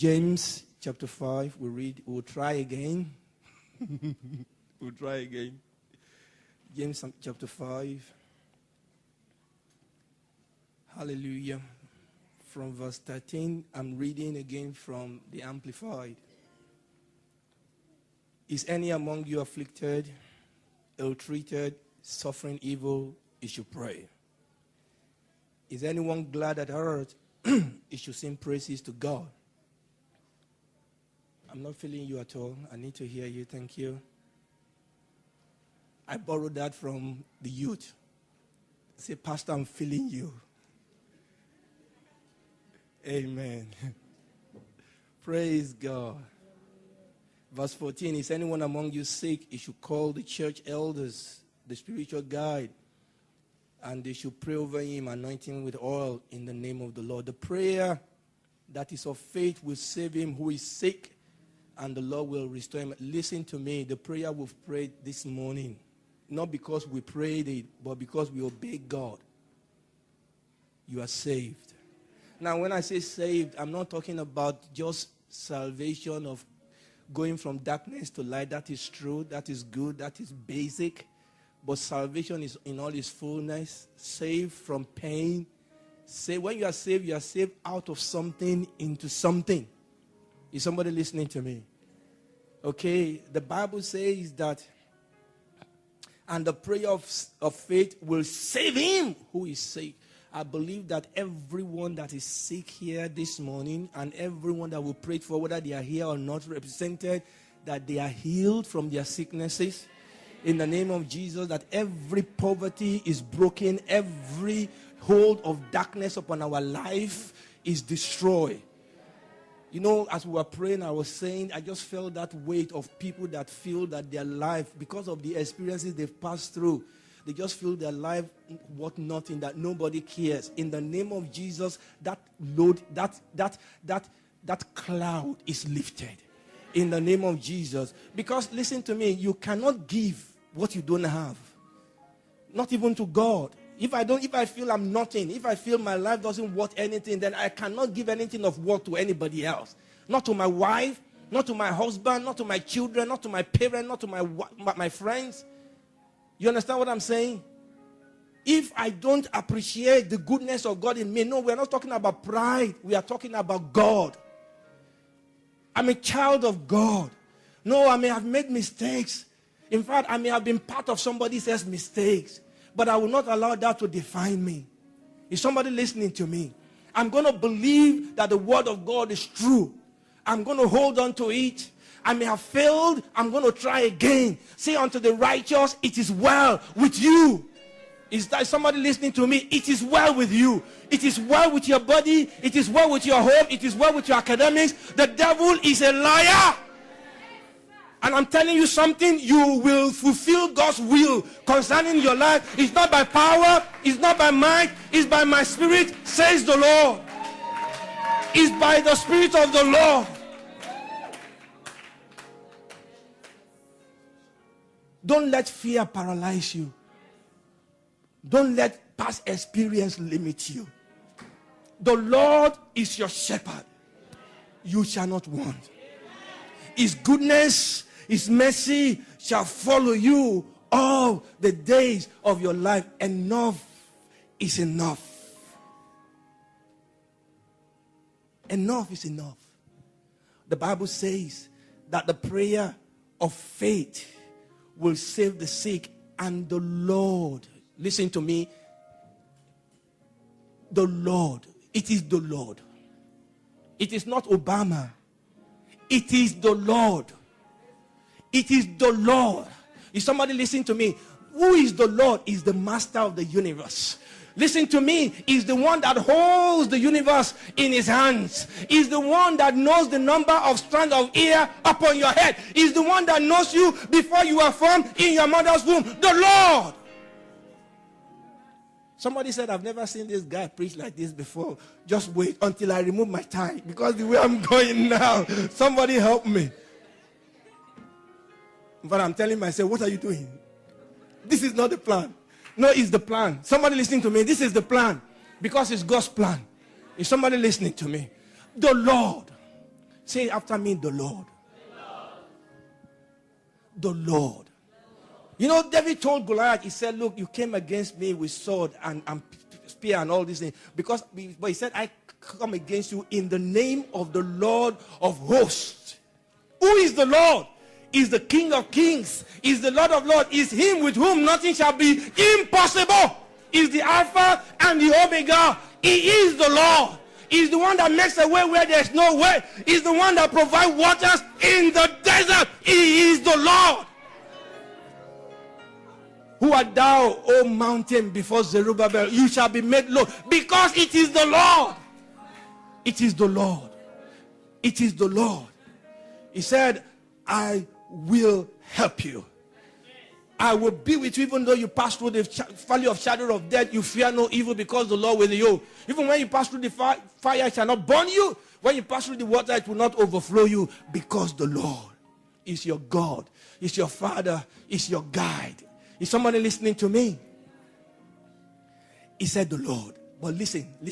James chapter 5, we'll try again. We'll try again. James chapter 5. Hallelujah. From verse 13, I'm reading again from the Amplified. Is any among you afflicted, ill-treated, suffering evil? You should pray. Is anyone glad at heart? You should sing praises to God. I'm not feeling you at all. I need to hear you. Thank you. I borrowed that from the youth. Say, Pastor, I'm feeling you. Amen. Praise God. Verse 14, is anyone among you sick? You should call the church elders, the spiritual guide, and they should pray over him, anointing him with oil in the name of the Lord. The prayer that is of faith will save him who is sick, and the Lord will restore him. Listen to me, the prayer we've prayed this morning, not because we prayed it, but because we obey God. You are saved. Now, when I say saved, I'm not talking about just salvation of going from darkness to light. That is true. That is good. That is basic. But salvation is in all its fullness. Saved from pain. When you are saved out of something into something. Is somebody listening to me? Okay. The Bible says that, and the prayer of faith will save him who is sick. I believe that everyone that is sick here this morning and everyone that we prayed for, whether they are here or not represented, that they are healed from their sicknesses. In the name of Jesus, that every poverty is broken, every hold of darkness upon our life is destroyed. You know, as we were praying, I was saying, I just felt that weight of people that feel that their life, because of the experiences they've passed through, they just feel their life worth nothing, that nobody cares. In the name of Jesus, that load, that cloud is lifted. In the name of Jesus. Because listen to me, you cannot give what you don't have. Not even to God. If I feel I'm nothing, if I feel my life doesn't worth anything, then I cannot give anything of worth to anybody else. Not to my wife, not to my husband, not to my children, not to my parents, not to my friends. You understand what I'm saying? If I don't appreciate the goodness of God in me, no, we're not talking about pride. We are talking about God. I'm a child of God. No, I may have made mistakes. In fact, I may have been part of somebody else's mistakes. But I will not allow that to define me. Is somebody listening to me? I'm going to believe that the word of God is true. I'm going to hold on to it. I may have failed. I'm going to try again. Say unto the righteous, it is well with you. Is that somebody listening to me? It is well with you. It is well with your body. It is well with your home. It is well with your academics. The devil is a liar. And I'm telling you something, you will fulfill God's will concerning your life. It's not by power. It's not by might. It's by my spirit, says the Lord. It's by the Spirit of the Lord. Don't let fear paralyze you. Don't let past experience limit you. The Lord is your shepherd. You shall not want. His goodness, His mercy shall follow you all the days of your life. Enough is enough. Enough is enough. The Bible says that the prayer of faith will save the sick, and the Lord, listen to me, the Lord, it is the Lord. It is not Obama. It is the Lord. It is the Lord. Is somebody listening to me? Who is the Lord? Is the master of the universe. Listen to me. Is the one that holds the universe in his hands. Is the one that knows the number of strands of hair upon your head. Is the one that knows you before you were formed in your mother's womb. The Lord. Somebody said, I've never seen this guy preach like this before. Just wait until I remove my tie. Because the way I'm going now, somebody help me. But I'm telling myself, what are you doing? This is not the plan. No, it's the plan. Somebody listening to me, this is the plan. Because it's God's plan. Is somebody listening to me? The Lord. Say after me, the Lord. The Lord. You know, David told Goliath, he said, look, you came against me with sword and spear and all these things. But he said, I come against you in the name of the Lord of hosts. Who is the Lord? Is the King of kings. Is the Lord of lords. Is him with whom nothing shall be impossible. Is the Alpha and the Omega. He is the Lord. He's the one that makes a way where there's no way. He's the one that provides waters in the desert. He is the Lord. Who art thou, O mountain, before Zerubbabel? You shall be made low. Because it is the Lord. It is the Lord. It is the Lord. He said, I will help you. I will be with you even though you pass through the valley of shadow of death. You fear no evil because the Lord with you. Even when you pass through the fire, it shall not burn you. When you pass through the water, it will not overflow you because the Lord is your God. Is your Father. Is your guide. Is somebody listening to me? He said the Lord. But listen to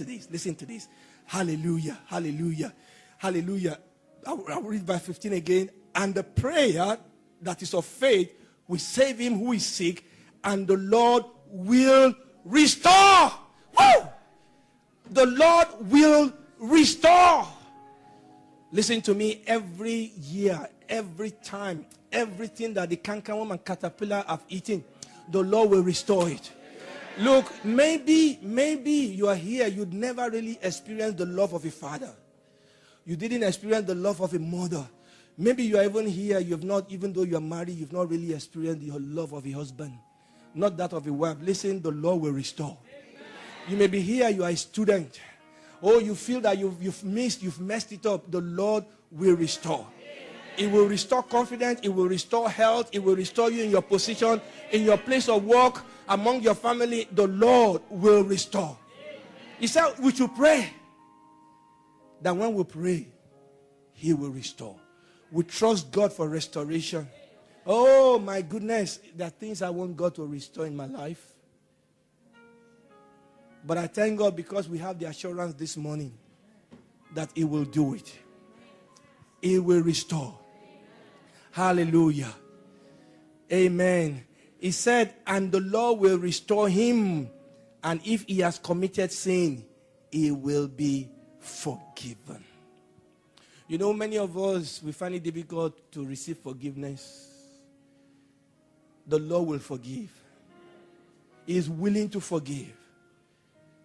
this. Listen to this. Hallelujah. Hallelujah. Hallelujah. I'll read verse 15 again. And the prayer that is of faith will save him who is sick, and the Lord will restore. Woo! The Lord will restore. Listen to me. Every year, every time, everything that the cankerworm and caterpillar have eaten, the Lord will restore it. Look, maybe you are here, you'd never really experienced the love of a father. You didn't experience the love of a mother. Maybe you are even here, you have not, even though you are married, you've not really experienced the love of a husband. Not that of a wife. Listen, the Lord will restore. You may be here, you are a student. Oh, you feel that you've messed it up. The Lord will restore. It will restore confidence. It will restore health. It will restore you in your position, in your place of work, among your family. The Lord will restore. He said we should pray. That when we pray, He will restore. We trust God for restoration. Oh my goodness, there are things I want God to restore in my life. But I thank God because we have the assurance this morning that He will do it. He will restore. Hallelujah. Amen. He said, and the Lord will restore him. And if he has committed sin, he will be forgiven. You know, many of us, we find it difficult to receive forgiveness. The Lord will forgive. He is willing to forgive.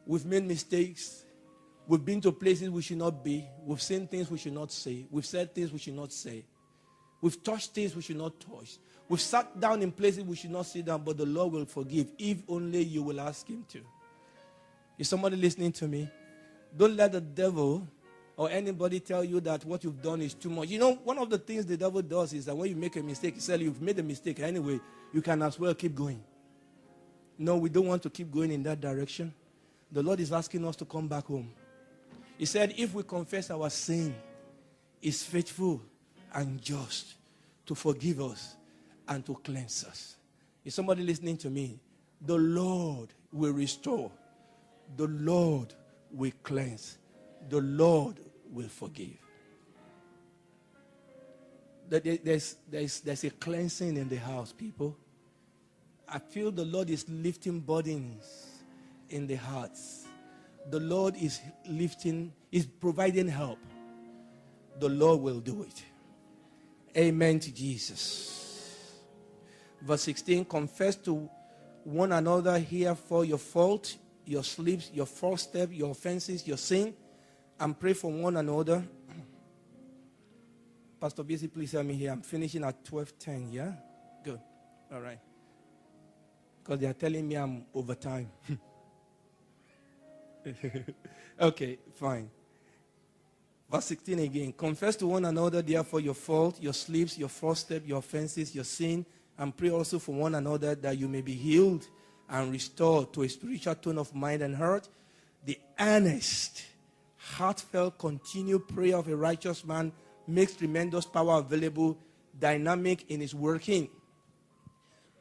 We've made mistakes. We've been to places we should not be. We've seen things we should not say. We've said things we should not say. We've touched things we should not touch. We've sat down in places we should not sit down, but the Lord will forgive if only you will ask Him to. Is somebody listening to me? Don't let the devil or anybody tell you that what you've done is too much. You know, one of the things the devil does is that when you make a mistake, he says you've made a mistake anyway, you can as well keep going. No, we don't want to keep going in that direction. The Lord is asking us to come back home. He said, if we confess our sin, He's faithful and just to forgive us and to cleanse us. Is somebody listening to me? The Lord will restore. The Lord will cleanse. The Lord will forgive. There's a cleansing in the house, people. I feel the Lord is lifting burdens in the hearts. The Lord is providing help. The Lord will do it. Amen to Jesus. Verse 16, confess to one another herefore your fault, your slips, your false step, your offenses, your sin, and pray for one another. Pastor BC, please help me here. I'm finishing at 12:10, yeah? Good. All right. Because they are telling me I'm over time. Okay, fine. Verse 16 again. Confess to one another, therefore, your fault, your slips, your false step, your offenses, your sin, and pray also for one another that you may be healed and restored to a spiritual tone of mind and heart. The earnest, heartfelt, continued prayer of a righteous man makes tremendous power available, dynamic in its working.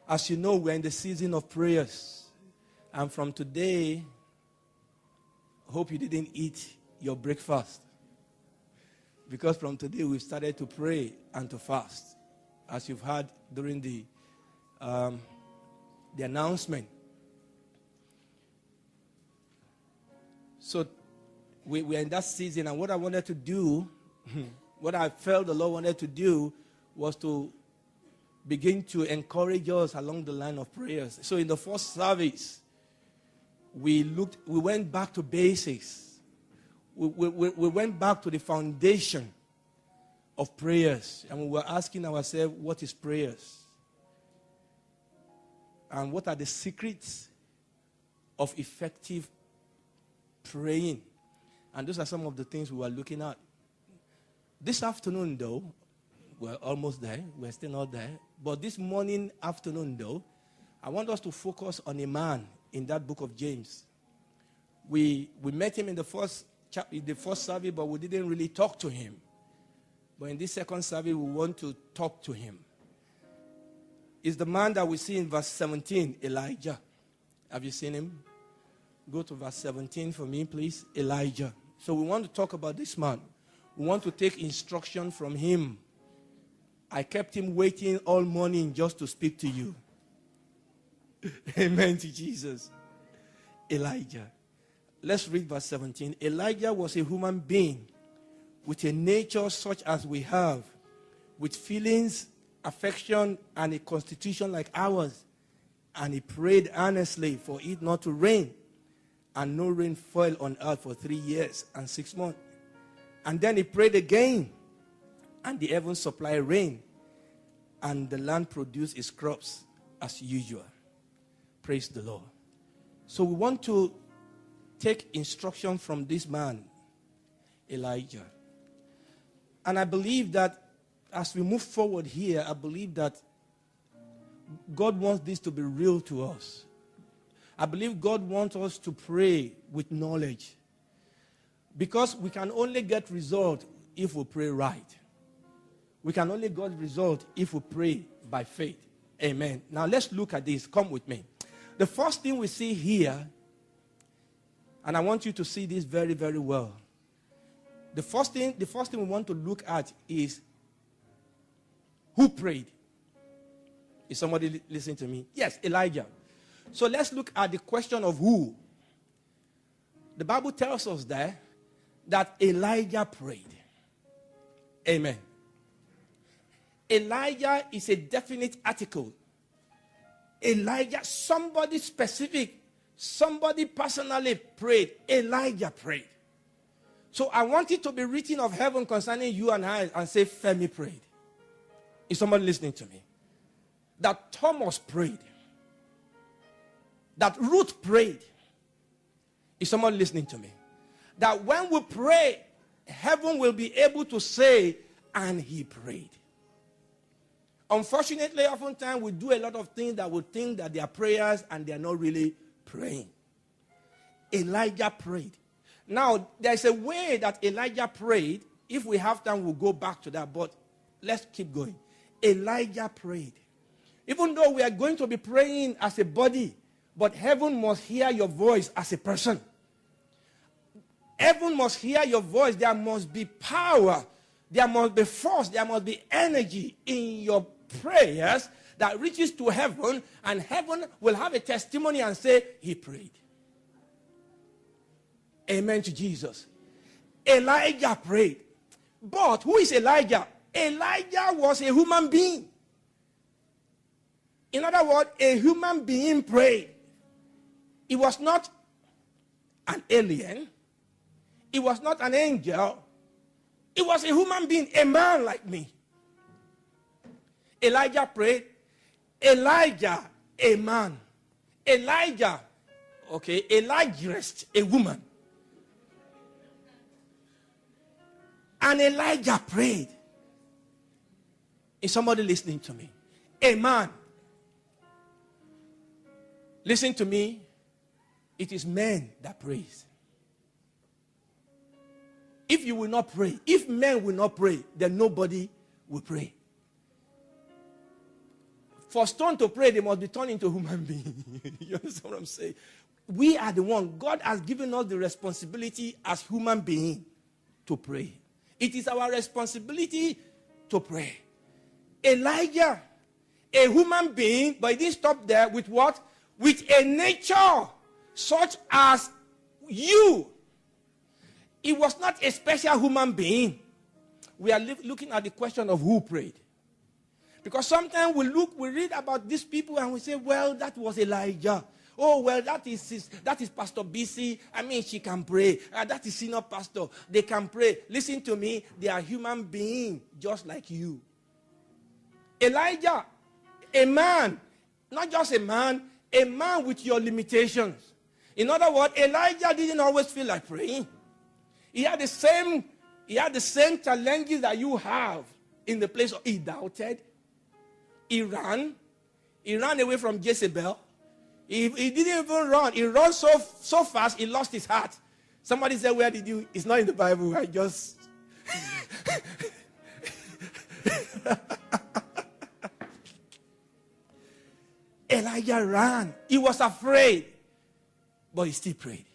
As you know, we're in the season of prayers. And from today, I hope you didn't eat your breakfast. Because from today we've started to pray and to fast, as you've heard during the announcement. So we're in that season, and what I wanted to do, what I felt the Lord wanted to do, was to begin to encourage us along the line of prayers. So in the first service, we went back to basics. We went back to the foundation of prayers, and we were asking ourselves, what is prayers? And what are the secrets of effective praying? And those are some of the things we were looking at. This afternoon, though, we're almost there. We're still not there. But this afternoon, though, I want us to focus on a man in that book of James. We met him in the first service, but we didn't really talk to him. But in this second service, we want to talk to him. It's the man that we see in verse 17, Elijah. Have you seen him? Go to verse 17 for me, please. Elijah. So we want to talk about this man. We want to take instruction from him. I kept him waiting all morning just to speak to you. Amen to Jesus. Elijah. Let's read verse 17. Elijah was a human being with a nature such as we have, with feelings, affection, and a constitution like ours. And he prayed earnestly for it not to rain. And no rain fell on earth for 3 years and 6 months. And then he prayed again. And the heavens supplied rain. And the land produced its crops as usual. Praise the Lord. So we want to take instruction from this man, Elijah. And I believe that as we move forward here, I believe that God wants this to be real to us. I believe God wants us to pray with knowledge. Because we can only get result if we pray right. We can only get result if we pray by faith. Amen. Now let's look at this. Come with me. The first thing we see here, and I want you to see this very, very well. The first thing we want to look at is who prayed. Is somebody listening to me? Yes, Elijah. So let's look at the question of who. The Bible tells us there that Elijah prayed. Amen. Elijah is a definite article. Elijah, somebody specific, somebody personally prayed. Elijah prayed. So I want it to be written of heaven concerning you and I and say Femi prayed. Is somebody listening to me? That Thomas prayed. That Ruth prayed. Is somebody listening to me? That when we pray, heaven will be able to say, and he prayed. Unfortunately, oftentimes we do a lot of things that we think that they are prayers and they are not really praying. Elijah prayed. Now, there's a way that Elijah prayed. If we have time, we'll go back to that. But let's keep going. Elijah prayed. Even though we are going to be praying as a body, but heaven must hear your voice as a person. Heaven must hear your voice. There must be power. There must be force. There must be energy in your prayers that reaches to heaven, and heaven will have a testimony and say, he prayed. Amen to Jesus. Elijah prayed. But who is Elijah? Elijah was a human being. In other words, a human being prayed. It was not an alien. It was not an angel. It was a human being, a man like me. Elijah prayed. Elijah, a man. Elijah, Elijah, a woman. And Elijah prayed. Is somebody listening to me? A man. Listen to me. It is men that praise. If you will not pray, if men will not pray, then nobody will pray. For stone to pray, they must be turned into human beings. You understand what I'm saying? We are the one. God has given us the responsibility as human beings to pray. It is our responsibility to pray. Elijah, a human being, but he didn't stop there with what? With a nature such as you. He was not a special human being. We are looking at the question of who prayed. Because sometimes we read about these people and we say, well, that was Elijah. Oh, well, that is Pastor BC. I mean, she can pray. That is senior pastor. They can pray. Listen to me. They are human beings just like you. Elijah, a man, not just a man with your limitations. In other words, Elijah didn't always feel like praying. He had the same challenges that you have in the place of, he doubted. He ran away from Jezebel. He didn't even run. He ran so fast, he lost his heart. Somebody said, where did you? It's not in the Bible. I just... Elijah ran. He was afraid. But he still prayed.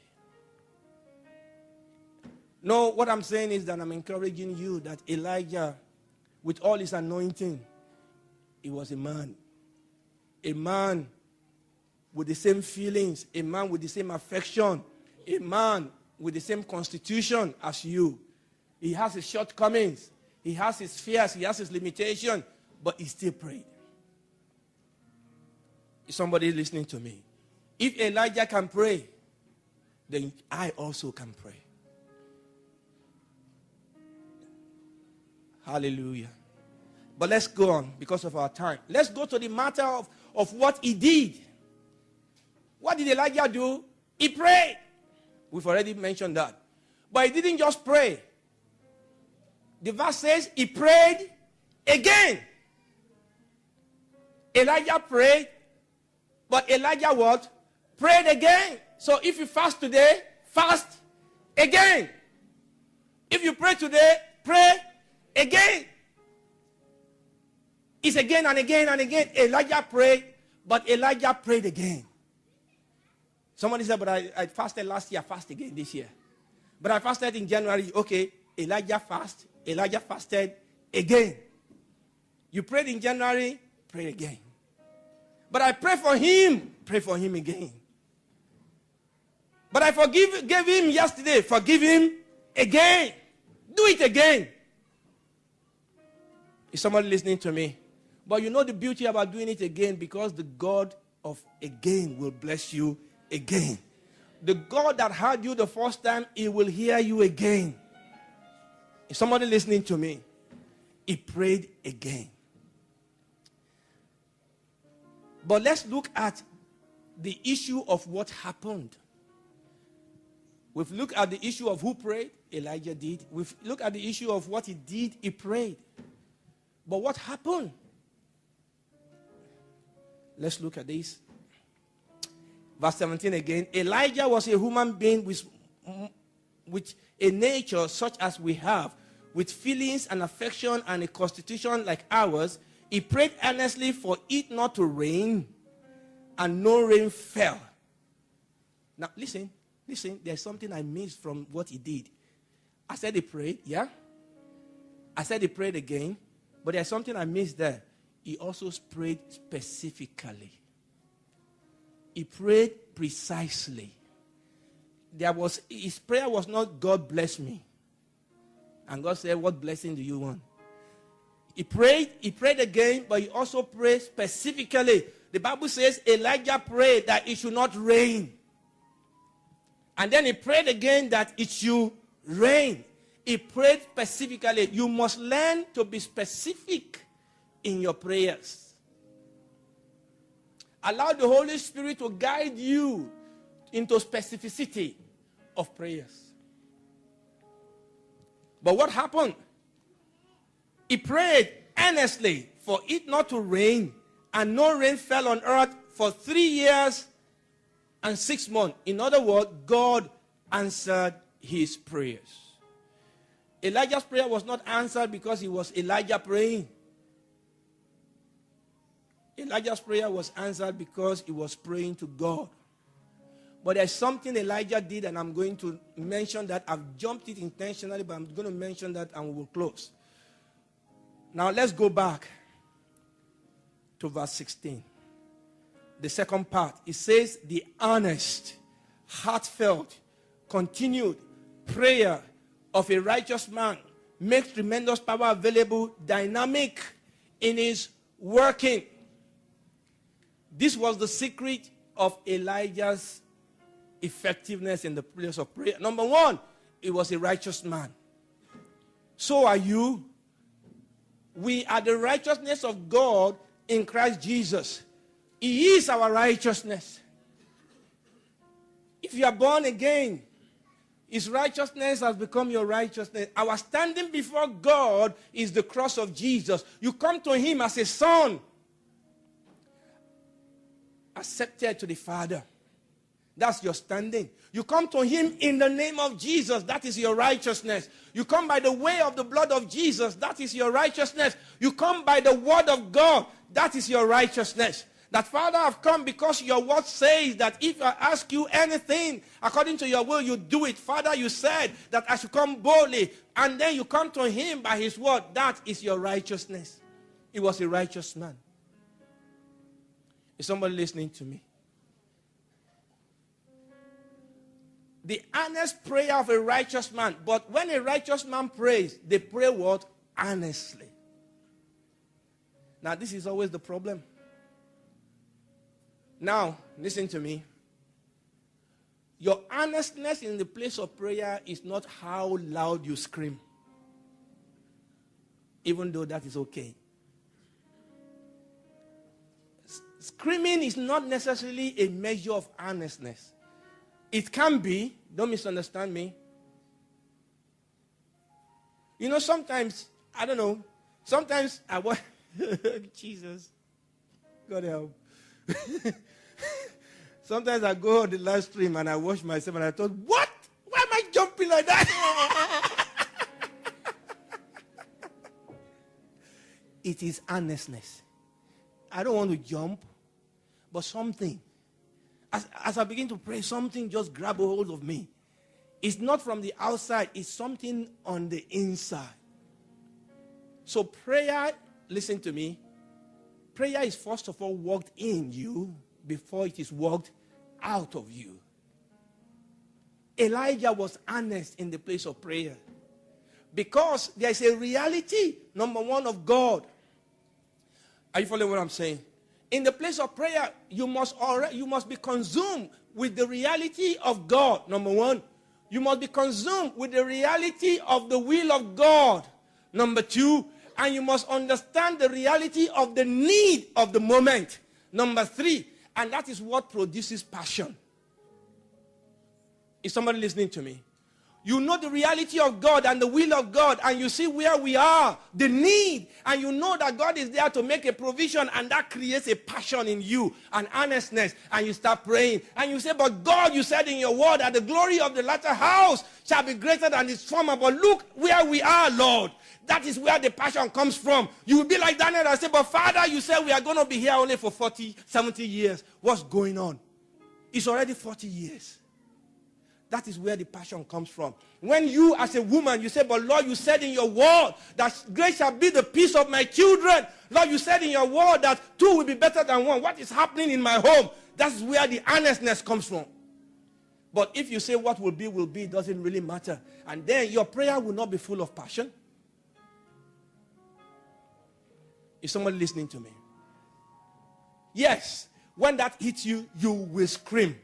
No, what I'm saying is that I'm encouraging you that Elijah, with all his anointing, he was a man. A man with the same feelings. A man with the same affection. A man with the same constitution as you. He has his shortcomings. He has his fears. He has his limitations. But he still prayed. Is somebody listening to me? If Elijah can pray, then I also can pray. Hallelujah. But let's go on because of our time. Let's go to the matter of what he did. What did Elijah do? He prayed. We've already mentioned that. But he didn't just pray. The verse says he prayed again. Elijah prayed, but Elijah what? Prayed again. So if you fast today, fast again. If you pray today, pray again. It's again and again and again. Elijah prayed, but Elijah prayed again. Somebody said, but I fasted last year, fast again this year. But I fasted in January. Okay, Elijah fasted again. You prayed in January, pray again. But I pray for him again. But I gave him yesterday, forgive him again. Do it again. Is somebody listening to me? But you know the beauty about doing it again, because the God of again will bless you again. The God that heard you the first time, he will hear you again. Is somebody listening to me? He prayed again. But let's look at the issue of what happened. We've looked at the issue of who prayed. Elijah did. We've looked at the issue of what he did. He prayed. But what happened? Let's look at this. Verse 17 again. Elijah was a human being with a nature such as we have, with feelings and affection and a constitution like ours. He prayed earnestly for it not to rain, and no rain fell. Now listen, there's something I missed from what he did. I said he prayed, yeah? I said he prayed again, but there's something I missed there. He also prayed specifically. He prayed precisely. His prayer was not, God bless me. And God said, what blessing do you want? He prayed again, but he also prayed specifically. The Bible says Elijah prayed that it should not rain. And then he prayed again that it should rain. He prayed specifically. You must learn to be specific in your prayers. Allow the Holy Spirit to guide you into specificity of prayers. But what happened? He prayed earnestly for it not to rain, and no rain fell on earth for 3 years and 6 months. In other words, God answered his prayers. Elijah's prayer was not answered because it was Elijah praying. Elijah's prayer was answered because he was praying to God. But there's something Elijah did, and I'm going to mention that. I've jumped it intentionally, but I'm going to mention that and we will close. Now let's go back to verse 16. The second part. It says, the earnest, heartfelt, continued prayer of a righteous man makes tremendous power available, dynamic in his working. This was the secret of Elijah's effectiveness in the place of prayer. Number one, he was a righteous man. So are you. We are the righteousness of God in Christ Jesus. He is our righteousness. If you are born again, his righteousness has become your righteousness. Our standing before God is the cross of Jesus. You come to him as a son, accepted to the Father. That's your standing. You come to him in the name of Jesus. That is your righteousness. You come by the way of the blood of Jesus. That is your righteousness. You come by the word of God. That is your righteousness. That, Father, I've come because your word says that if I ask you anything according to your will, you do it. Father, you said that I should come boldly. And then you come to him by his word. That is your righteousness. He was a righteous man. Is somebody listening to me? The earnest prayer of a righteous man. But when a righteous man prays, they pray what? Earnestly. Now, this is always the problem. Now, listen to me. Your earnestness in the place of prayer is not how loud you scream. Even though that is okay. Screaming is not necessarily a measure of earnestness. It can be. Don't misunderstand me. You know, sometimes, I don't know, sometimes I want, Jesus, God help. Sometimes I go on the live stream and I watch myself and I thought, what? Why am I jumping like that? It is earnestness. I don't want to jump, but something. As I begin to pray, something just grab a hold of me. It's not from the outside. It's something on the inside. So prayer, listen to me. Prayer is first of all worked in you before it is worked out of you. Elijah was earnest in the place of prayer. Because there is a reality, number one, of God. Are you following what I'm saying? In the place of prayer, you must be consumed with the reality of God, number one. You must be consumed with the reality of the will of God, number two. And you must understand the reality of the need of the moment, number three. And that is what produces passion. Is somebody listening to me? You know the reality of God and the will of God, and you see where we are, the need, and you know that God is there to make a provision, and that creates a passion in you, an earnestness, and you start praying. And you say, but God, you said in your word that the glory of the latter house shall be greater than its former. But look where we are, Lord. That is where the passion comes from. You will be like Daniel and say, but Father, you said we are going to be here only for 40, 70 years. What's going on? It's already 40 years. That is where the passion comes from. When you as a woman, you say, but Lord, you said in your word that great shall be the peace of my children. Lord, you said in your word that two will be better than one. What is happening in my home? That's where the earnestness comes from. But if you say what will be, it doesn't really matter. And then your prayer will not be full of passion. Is somebody listening to me? Yes. When that hits you, you will scream.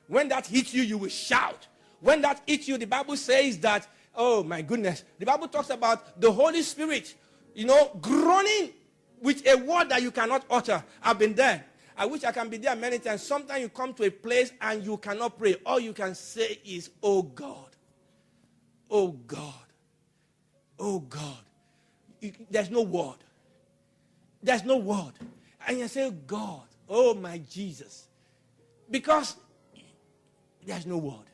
When that hits you, you will shout. When that hits you, the Bible says that, oh my goodness, the Bible talks about the Holy Spirit, groaning with a word that you cannot utter. I've been there. I wish I can be there many times. Sometimes you come to a place and you cannot pray. All you can say is, oh God, oh God, oh God. There's no word. There's no word. And you say, God, oh my Jesus. Because there's no word.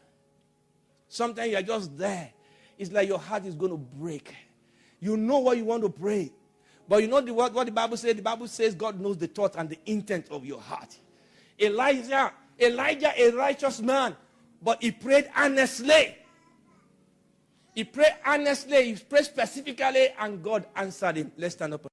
Sometimes you're just there. It's like your heart is going to break. You know what you want to pray. But you know what the Bible says? The Bible says God knows the thought and the intent of your heart. Elijah Elijah, a righteous man, but he prayed earnestly. He prayed earnestly. He prayed specifically, and God answered him. Let's stand up.